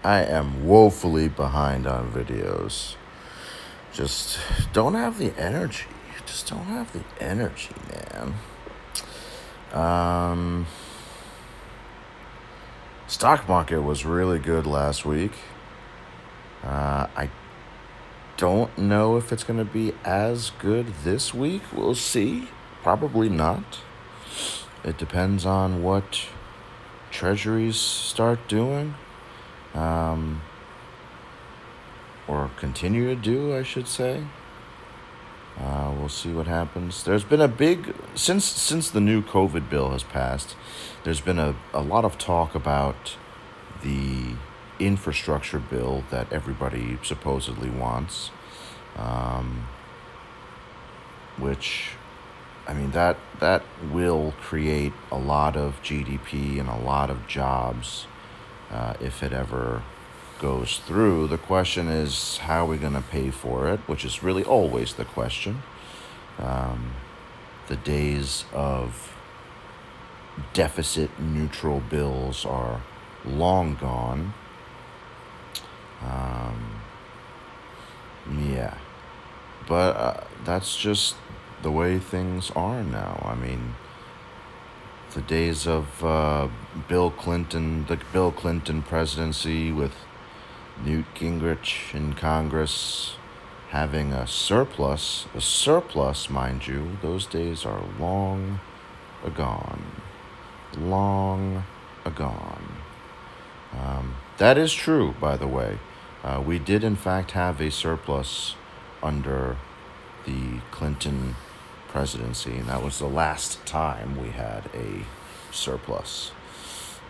I am woefully behind on videos. Just don't have the energy. Just don't have the energy, man. Um, Stock market was really good last week. I don't know if it's going to be as good this week. We'll see. Probably not. It depends on what treasuries start doing. Or continue to do, I should say. We'll see what happens. There's been a big since the new COVID bill has passed. There's been a lot of talk about the infrastructure bill that everybody supposedly wants, um, which, I mean, that will create a lot of GDP and a lot of jobs if it ever goes through. The question is, how are we going to pay for it, which is really always the question. The days of deficit neutral bills are long gone. Um, yeah. But that's just the way things are now. I mean, the days of the Bill Clinton presidency with Newt Gingrich in Congress having a surplus, mind you, those days are long agone. Long agone. That is true, by the way. We did, in fact, have a surplus under the Clinton presidency, and that was the last time we had a surplus.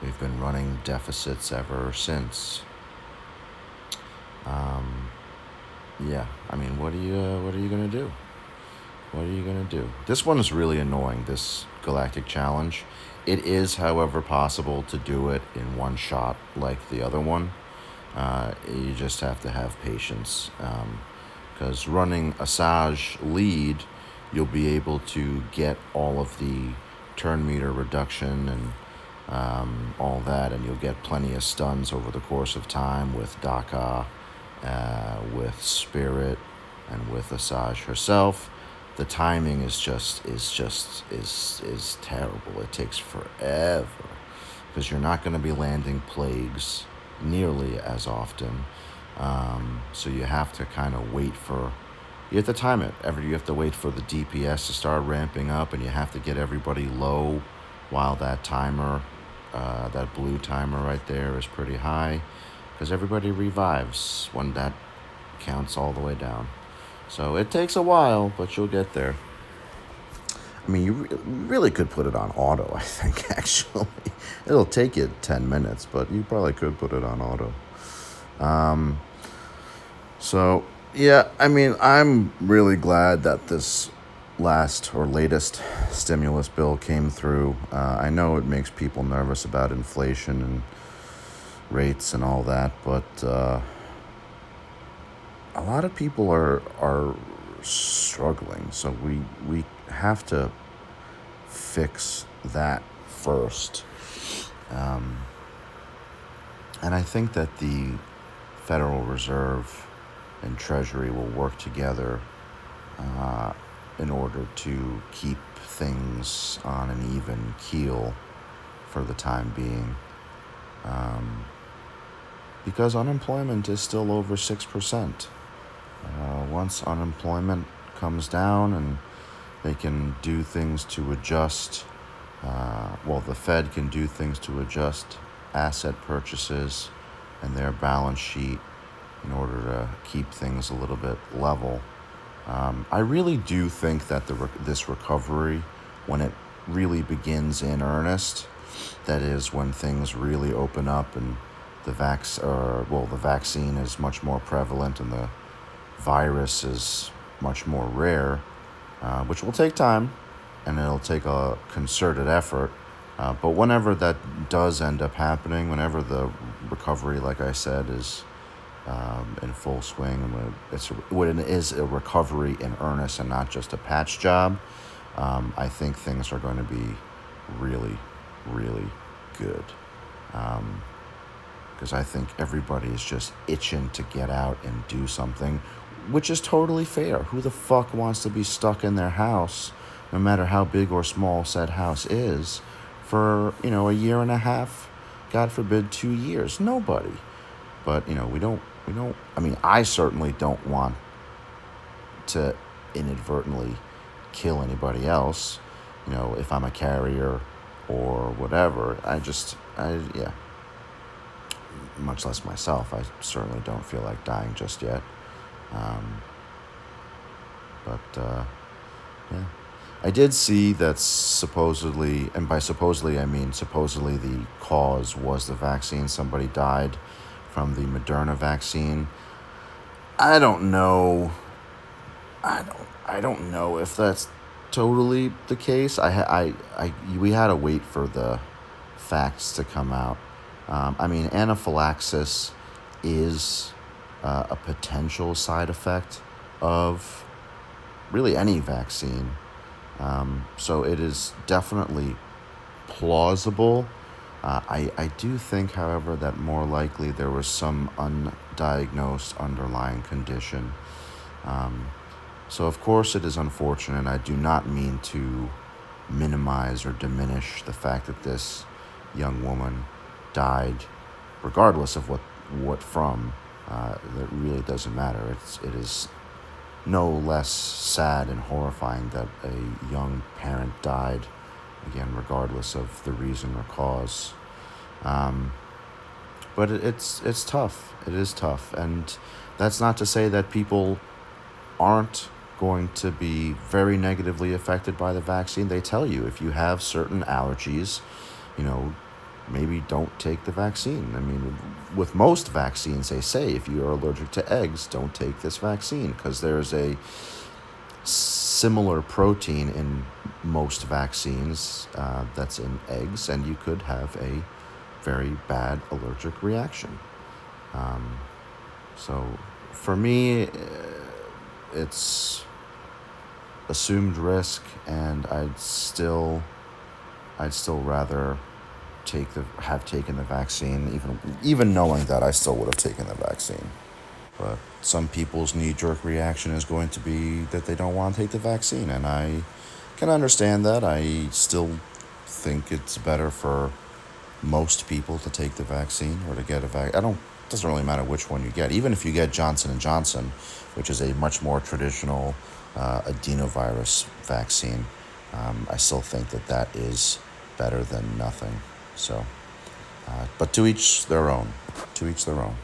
We've been running deficits ever since. Yeah, I mean, what are you gonna do? What are you gonna do? This one is really annoying. This Galactic Challenge. It is, however, possible to do it in one shot, like the other one. You just have to have patience, because running a Sage lead, you'll be able to get all of the turn meter reduction and all that, and you'll get plenty of stuns over the course of time with Daka, with Spirit, and with Asajj herself. The timing is terrible. It takes forever because you're not going to be landing plagues nearly as often. So you have to kind of you have to time it. You have to wait for the DPS to start ramping up, and you have to get everybody low while that timer, that blue timer right there, is pretty high, because everybody revives when that counts all the way down. So it takes a while, but you'll get there. I mean, you really could put it on auto, I think, actually. It'll take you 10 minutes, but you probably could put it on auto. So, yeah, I mean, I'm really glad that this latest stimulus bill came through. I know it makes people nervous about inflation and rates and all that, but a lot of people are struggling. So we have to fix that first. And I think that the Federal Reserve and Treasury will work together in order to keep things on an even keel for the time being. Because unemployment is still over 6%. Once unemployment comes down and they can do things to adjust, the Fed can do things to adjust asset purchases and their balance sheet in order to keep things a little bit level. I really do think that this recovery, when it really begins in earnest, that is when things really open up and the vaccine is much more prevalent and the virus is much more rare, which will take time and it'll take a concerted effort. But whenever that does end up happening, whenever the recovery, like I said, is in full swing, when it is a recovery in earnest and not just a patch job, I think things are going to be really, really good. because I think everybody is just itching to get out and do something, which is totally fair. Who the fuck wants to be stuck in their house, no matter how big or small said house is, for, a year and a half, God forbid, 2 years? Nobody. But, I mean, I certainly don't want to inadvertently kill anybody else, if I'm a carrier or whatever. Yeah, much less myself. I certainly don't feel like dying just yet. Um, but yeah, I did see that supposedly, and by supposedly I mean supposedly, the cause was the vaccine. Somebody died from the Moderna vaccine. I don't know. I don't know if that's totally the case. We had to wait for the facts to come out. I mean, anaphylaxis is a potential side effect of really any vaccine. So it is definitely plausible. I do think, however, that more likely there was some undiagnosed underlying condition. So, of course, it is unfortunate. I do not mean to minimize or diminish the fact that this young woman died, regardless of what from. It really doesn't matter. It is no less sad and horrifying that a young parent died, again, regardless of the reason or cause. But it's tough. It is tough, and that's not to say that people aren't going to be very negatively affected by the vaccine. They tell you if you have certain allergies, maybe don't take the vaccine. I mean, with most vaccines, they say if you are allergic to eggs, don't take this vaccine, because there's a similar protein in most vaccines that's in eggs, and you could have a very bad allergic reaction. So for me, it's assumed risk, and I'd still rather have taken the vaccine, even knowing that I still would have taken the vaccine. But some people's knee-jerk reaction is going to be that they don't want to take the vaccine, and I can understand that. I still think it's better for most people to take the vaccine or to get a vaccine. It doesn't really matter which one you get. Even if you get Johnson & Johnson, which is a much more traditional adenovirus vaccine, I still think that is better than nothing. So, but to each their own. To each their own.